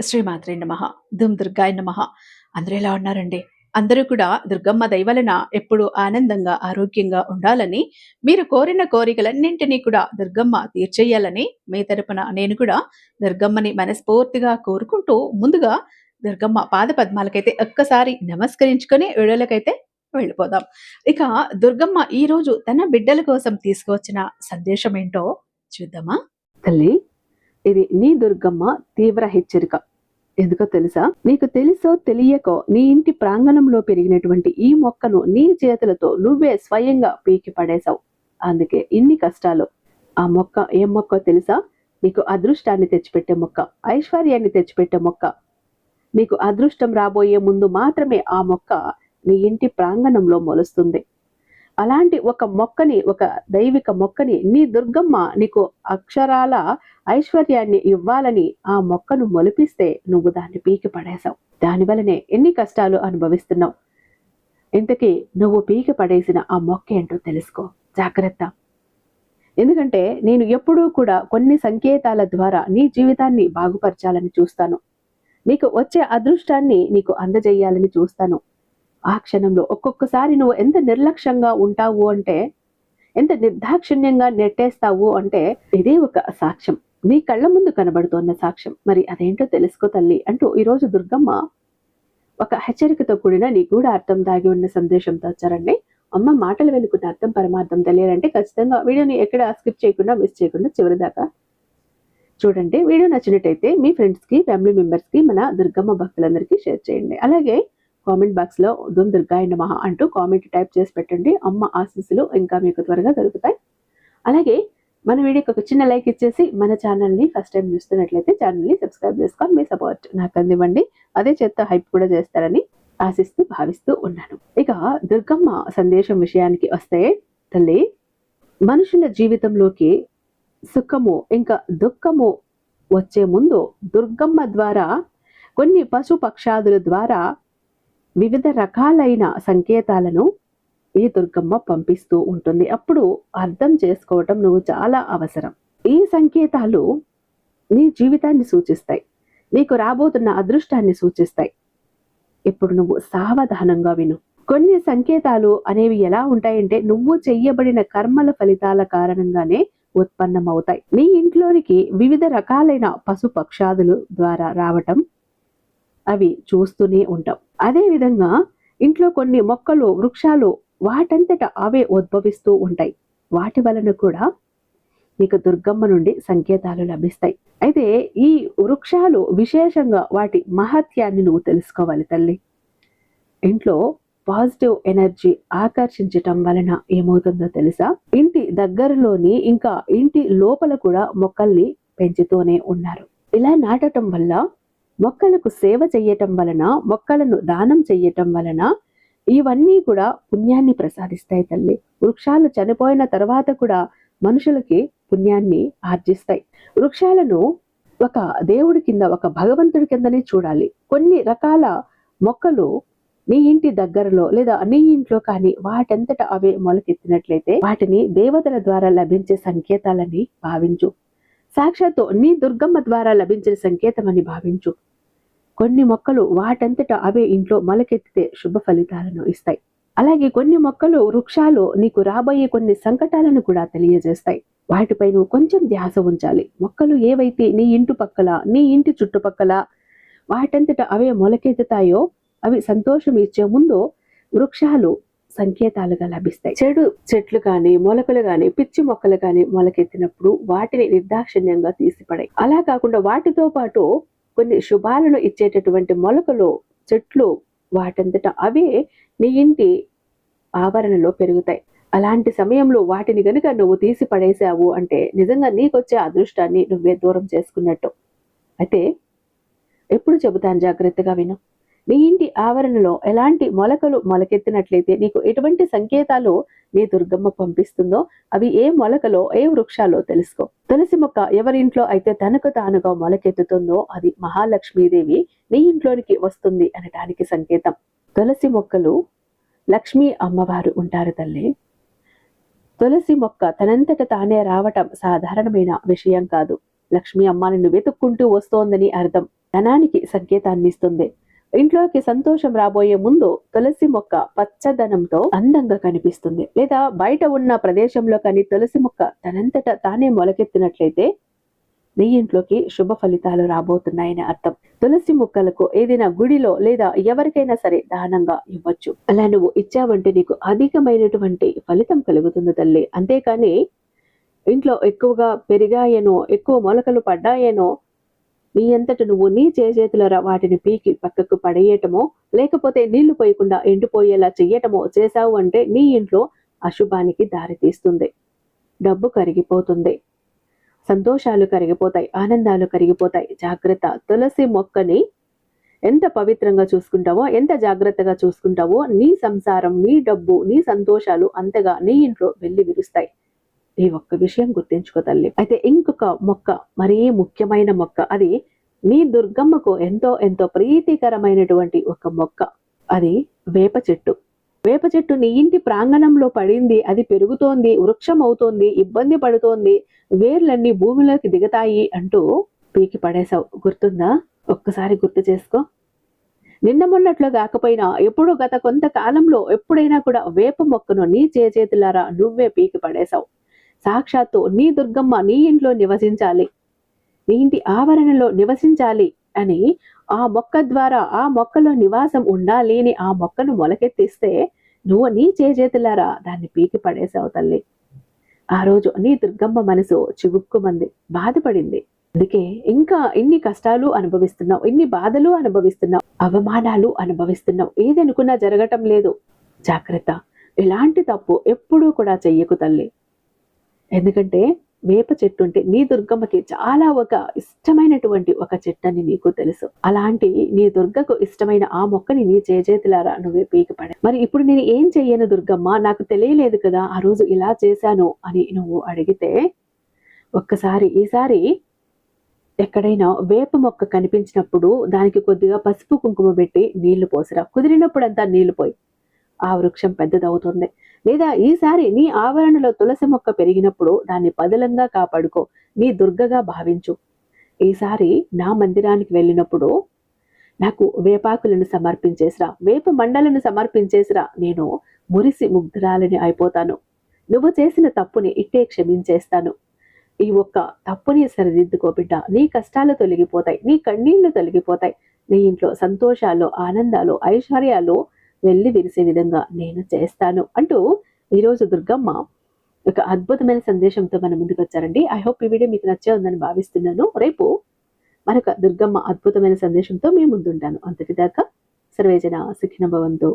శ్రీమాత్రే నమః. దుమ్ దుర్గాయ నమః. అందరూ ఎలా ఉన్నారండి? అందరూ కూడా దుర్గమ్మ దయ వలన ఎప్పుడూ ఆనందంగా, ఆరోగ్యంగా ఉండాలని, మీరు కోరిన కోరికలన్నింటినీ కూడా దుర్గమ్మ తీర్చేయాలని మీ తరపున నేను కూడా దుర్గమ్మని మనస్ఫూర్తిగా కోరుకుంటూ, ముందుగా దుర్గమ్మ పాద పద్మాలకైతే ఒక్కసారి నమస్కరించుకొని వీడియోలకైతే వెళ్ళిపోదాం. ఇక దుర్గమ్మ ఈరోజు తన బిడ్డల కోసం తీసుకువచ్చిన సందేశం ఏంటో చూద్దామా? తల్లి, ఇది నీ దుర్గమ్మ తీవ్ర హెచ్చరిక. ఎందుకో తెలుసా? నీకు తెలుసో తెలియకో నీ ఇంటి ప్రాంగణంలో పెరిగినటువంటి ఈ మొక్కను నీ చేతులతో నువ్వే స్వయంగా పీకి పడేశావు. అందుకే ఇన్ని కష్టాలు. ఆ మొక్క ఏం మొక్కో తెలుసా? నీకు అదృష్టాన్ని తెచ్చిపెట్టే మొక్క, ఐశ్వర్యాన్ని తెచ్చిపెట్టే మొక్క. నీకు అదృష్టం రాబోయే ముందు మాత్రమే ఆ మొక్క నీ ఇంటి ప్రాంగణంలో మొలుస్తుంది. అలాంటి ఒక మొక్కని, ఒక దైవిక మొక్కని నీ దుర్గమ్మ నీకు అక్షరాల ఐశ్వర్యాన్ని ఇవ్వాలని ఆ మొక్కను మొలిపిస్తే నువ్వు దాన్ని పీకి పడేశావు. దానివల్లనే ఎన్ని కష్టాలు అనుభవిస్తున్నావు. ఇంతకీ నువ్వు పీకి పడేసిన ఆ మొక్క ఏంటో తెలుసుకో, జాగ్రత్త. ఎందుకంటే నేను ఎప్పుడూ కూడా కొన్ని సంకేతాల ద్వారా నీ జీవితాన్ని బాగుపరచాలని చూస్తాను. నీకు వచ్చే అదృష్టాన్ని నీకు అందజేయాలని చూస్తాను. ఆ క్షణంలో ఒక్కొక్కసారి నువ్వు ఎంత నిర్లక్ష్యంగా ఉంటావు అంటే, ఎంత నిర్దాక్షిణ్యంగా నెట్టేస్తావు అంటే, ఇదే ఒక సాక్ష్యం, నీ కళ్ళ ముందు కనబడుతోన్న సాక్ష్యం. మరి అదేంటో తెలుసుకో తల్లి అంటూ ఈరోజు దుర్గమ్మ ఒక హెచ్చరికతో కూడిన నీ కూడా అర్థం దాగి ఉన్న సందేశంతో వచ్చారండి. అమ్మ మాటలు వెనుకున్న అర్థం పరమార్థం తెలియాలంటే ఖచ్చితంగా వీడియోని ఎక్కడ స్కిప్ చేయకుండా, మిస్ చేయకుండా చివరి దాకా చూడండి. వీడియో నచ్చినట్టయితే మీ ఫ్రెండ్స్కి, ఫ్యామిలీ మెంబర్స్కి, మన దుర్గమ్మ భక్తులందరికీ షేర్ చేయండి. అలాగే కామెంట్ బాక్స్ లో దుమ్ దుర్గాయ నమః అంటూ కామెంట్ టైప్ చేసి పెట్టండి. అమ్మ ఆశీస్సులు ఇంకా మీకు త్వరగా దొరుకుతాయి. అలాగే మన వీడియోకి ఒక చిన్న లైక్ ఇచ్చేసి మన ఛానల్ని ఫస్ట్ టైం చూస్తున్నట్లయితే ఛానల్ని సబ్స్క్రైబ్ చేసుకొని మీ సపోర్ట్ నాకు అందివ్వండి. అదే చేత్తో హైప్ కూడా చేస్తారని ఆశిస్తూ భావిస్తూ ఉన్నాను. ఇక దుర్గమ్మ సందేశం విషయానికి వస్తే, తల్లి, మనుషుల జీవితంలోకి సుఖము ఇంకా దుఃఖము వచ్చే ముందు దుర్గమ్మ ద్వారా, కొన్ని పశు పక్షాదుల ద్వారా వివిధ రకాలైన సంకేతాలను ఈ దుర్గమ్మ పంపిస్తూ ఉంటుంది. అప్పుడు అర్థం చేసుకోవటం నువ్వు చాలా అవసరం. ఈ సంకేతాలు నీ జీవితాన్ని సూచిస్తాయి, నీకు రాబోతున్న అదృష్టాన్ని సూచిస్తాయి. ఇప్పుడు నువ్వు సావధానంగా విను. కొన్ని సంకేతాలు అనేవి ఎలా ఉంటాయంటే, నువ్వు చెయ్యబడిన కర్మల ఫలితాల కారణంగానే ఉత్పన్నమవుతాయి. నీ ఇంట్లోనికి వివిధ రకాలైన పశు పక్షాదులు ద్వారా రావటం అవి చూస్తూనే ఉంటాం. అదే విధంగా ఇంట్లో కొన్ని మొక్కలు, వృక్షాలు వాటంతట అవే ఉద్భవిస్తూ ఉంటాయి. వాటి వలన కూడా నీకు దుర్గమ్మ నుండి సంకేతాలు లభిస్తాయి. అయితే ఈ వృక్షాలు విశేషంగా వాటి మహత్యాన్ని నువ్వు తెలుసుకోవాలి తల్లి. ఇంట్లో పాజిటివ్ ఎనర్జీ ఆకర్షించటం వలన ఏమవుతుందో తెలుసా? ఇంటి దగ్గరలోని ఇంకా ఇంటి లోపల కూడా మొక్కల్ని పెంచుతూనే ఉన్నారు. ఇలా నాటటం వల్ల, మొక్కలకు సేవ చెయ్యటం వలన, మొక్కలను దానం చెయ్యటం వలన ఇవన్నీ కూడా పుణ్యాన్ని ప్రసాదిస్తాయి తల్లి. వృక్షాలు చనిపోయిన తర్వాత కూడా మనుషులకి పుణ్యాన్ని ఆర్జిస్తాయి. వృక్షాలను ఒక దేవుడి కింద, ఒక భగవంతుడి కిందనే చూడాలి. కొన్ని రకాల మొక్కలు నీ ఇంటి దగ్గరలో లేదా నీ ఇంట్లో కానీ వాటంతట అవే మొలకెత్తినట్లయితే వాటిని దేవతల ద్వారా లభించే సంకేతాలని భావించు. సాక్షాత్తు నీ దుర్గమ్మ ద్వారా లభించిన సంకేతం అని భావించు. కొన్ని మొక్కలు వాటంతట అవే ఇంట్లో మొలకెత్తితే శుభ ఫలితాలను ఇస్తాయి. అలాగే కొన్ని మొక్కలు, వృక్షాలు నీకు రాబోయే కొన్ని సంకటాలను కూడా తెలియజేస్తాయి. వాటిపై నువ్వు కొంచెం ధ్యాస ఉంచాలి. మొక్కలు ఏవైతే నీ ఇంటి పక్కల, నీ ఇంటి చుట్టుపక్కల వాటంతట అవే మొలకెత్తుతాయో అవి సంతోషం ఇచ్చే ముందు వృక్షాలు సంకేతాలుగా లభిస్తాయి. చెడు చెట్లు కానీ, మొలకలు కానీ, పిచ్చి మొక్కలు కానీ మొలకెత్తినప్పుడు వాటిని నిర్దాక్షిణ్యంగా తీసిపడాయి. అలా కాకుండా వాటితో పాటు కొన్ని శుభాలను ఇచ్చేటటువంటి మొలకలు, చెట్లు వాటంతట అవే నీ ఇంటి ఆవరణలో పెరుగుతాయి. అలాంటి సమయంలో వాటిని గనుక నువ్వు తీసి పడేసావు అంటే నిజంగా నీకొచ్చే అదృష్టాన్ని నువ్వే దూరం చేసుకున్నట్టు. అయితే ఎప్పుడు చెబుతాను, జాగ్రత్తగా విను. నీ ఇంటి ఆవరణలో ఎలాంటి మొలకలు మొలకెత్తినట్లయితే నీకు ఎటువంటి సంకేతాలు నీ దుర్గమ్మ పంపిస్తుందో, అవి ఏ మొలకలో, ఏ వృక్షాలో తెలుసుకో. తులసి మొక్క ఎవరింట్లో అయితే తనకు తానుగా మొలకెత్తుతుందో అది మహాలక్ష్మీదేవి నీ ఇంట్లోనికి వస్తుంది అనటానికి సంకేతం. తులసి మొక్కలు లక్ష్మీ అమ్మవారు ఉంటారు తల్లి. తులసి మొక్క తనంతట తానే రావటం సాధారణమైన విషయం కాదు. లక్ష్మీ అమ్మ నిన్ను వెతుక్కుంటూ వస్తోందని అర్థం. ధనానికి సంకేతాన్ని ఇస్తుంది. ఇంట్లోకి సంతోషం రాబోయే ముందు తులసి మొక్క పచ్చదనంతో అందంగా కనిపిస్తుంది. లేదా బయట ఉన్న ప్రదేశంలో కానీ తులసి మొక్క తనంతట తానే మొలకెత్తినట్లయితే నీ ఇంట్లోకి శుభ ఫలితాలు రాబోతున్నాయని అర్థం. తులసి మొక్కలకు ఏదైనా గుడిలో లేదా ఎవరికైనా సరే దానంగా ఇవ్వచ్చు. అలా నువ్వు ఇచ్చావంటే నీకు అధికమైనటువంటి ఫలితం కలుగుతుంది తల్లి. అంతేకాని ఇంట్లో ఎక్కువగా పెరిగాయనో, ఎక్కువ మొలకలు పడ్డాయనో, నీ అంతట నువ్వు నీ చేతులరా వాటిని పీకి పక్కకు పడేయటమో, లేకపోతే నీళ్లు పోయకుండా ఎండిపోయేలా చెయ్యటమో చేశావు అంటే నీ ఇంట్లో అశుభానికి దారి తీస్తుంది. డబ్బు కరిగిపోతుంది, సంతోషాలు కరిగిపోతాయి, ఆనందాలు కరిగిపోతాయి. జాగ్రత్త. తులసి మొక్కని ఎంత పవిత్రంగా చూసుకుంటావో, ఎంత జాగ్రత్తగా చూసుకుంటావో నీ సంసారం, నీ డబ్బు, నీ సంతోషాలు అంతగా నీ ఇంట్లో వెళ్ళి విరుస్తాయి. ఈ ఒక్క విషయం గుర్తించుకో తల్లి. అయితే ఇంకొక మొక్క, మరీ ముఖ్యమైన మొక్క, అది నీ దుర్గమ్మకు ఎంతో ఎంతో ప్రీతికరమైనటువంటి ఒక మొక్క. అది వేప చెట్టు. వేప చెట్టు నీ ఇంటి ప్రాంగణంలో పడింది, అది పెరుగుతోంది, వృక్షం అవుతోంది, ఇబ్బంది పడుతోంది, వేర్లన్నీ భూమిలోకి దిగతాయి అంటూ పీకి పడేశావు. గుర్తుందా? ఒక్కసారి గుర్తు చేసుకో. నిన్న మొన్నట్లో కాకపోయినా ఎప్పుడో గత కొంతకాలంలో ఎప్పుడైనా కూడా వేప మొక్కను నీ చేతులారా నువ్వే పీకి పడేశావు. సాక్షాత్తు నీ దుర్గమ్మ నీ ఇంట్లో నివసించాలి, నీ ఇంటి ఆవరణలో నివసించాలి అని ఆ మొక్క ద్వారా ఆ మొక్కలో నివాసం ఉండాలి అని ఆ మొక్కను మొలకెత్తిస్తే నువ్వు నీ చేతులారా దాన్ని పీకి పడేసావు తల్లి. ఆ రోజు నీ దుర్గమ్మ మనసు చివుక్కుమంది, బాధపడింది. అందుకే ఇంకా ఇన్ని కష్టాలు అనుభవిస్తున్నావు, ఇన్ని బాధలు అనుభవిస్తున్నావు, అవమానాలు అనుభవిస్తున్నావు. ఏదనుకున్నా జరగటం లేదు. జాగ్రత్త. ఇలాంటి తప్పు ఎప్పుడూ కూడా చెయ్యకు తల్లి. ఎందుకంటే వేప చెట్టు అంటే నీ దుర్గమ్మకి చాలా ఒక ఇష్టమైనటువంటి ఒక చెట్టు అని నీకు తెలుసు. అలాంటి నీ దుర్గకు ఇష్టమైన ఆ మొక్కని నీ చేతులారా నువ్వే పీకి పడే. మరి ఇప్పుడు నేను ఏం చెయ్యను దుర్గమ్మ, నాకు తెలియలేదు కదా ఆ రోజు ఇలా చేశాను అని నువ్వు అడిగితే, ఒక్కసారి ఈసారి ఎక్కడైనా వేప మొక్క కనిపించినప్పుడు దానికి కొద్దిగా పసుపు కుంకుమ పెట్టి నీళ్లు పోసిరా. కుదిరినప్పుడంతా నీళ్లు పోయి ఆ వృక్షం పెద్దదవుతుంది. లేదా ఈసారి నీ ఆవరణలో తులసి మొక్క పెరిగినప్పుడు దాన్ని పదిలంగా కాపాడుకో, నీ దుర్గగా భావించు. ఈసారి నా మందిరానికి వెళ్ళినప్పుడు నాకు వేపాకులను సమర్పించేసిరా, వేప మండలను సమర్పించేసిరా, నేను మురిసి ముగ్ధురాలని అయిపోతాను. నువ్వు చేసిన తప్పుని ఇట్టే క్షమించేస్తాను. ఈ ఒక్క తప్పుని సరిదిద్దుకో బిడ్డ, నీ కష్టాలు తొలగిపోతాయి, నీ కన్నీళ్లు తొలగిపోతాయి, నీ ఇంట్లో సంతోషాలు, ఆనందాలు, ఐశ్వర్యాలు వెళ్ళి విరిసే విధంగా నేను చేస్తాను అంటూ ఈరోజు దుర్గమ్మ ఒక అద్భుతమైన సందేశంతో మన ముందుకు వచ్చారండి. ఐ హోప్ ఈ వీడియో మీకు నచ్చే ఉందని భావిస్తున్నాను. రేపు మరొక దుర్గమ్మ అద్భుతమైన సందేశంతో మీ ముందుంటాను. అంతటిదాకా సర్వేజన సుఖినో భవంతు.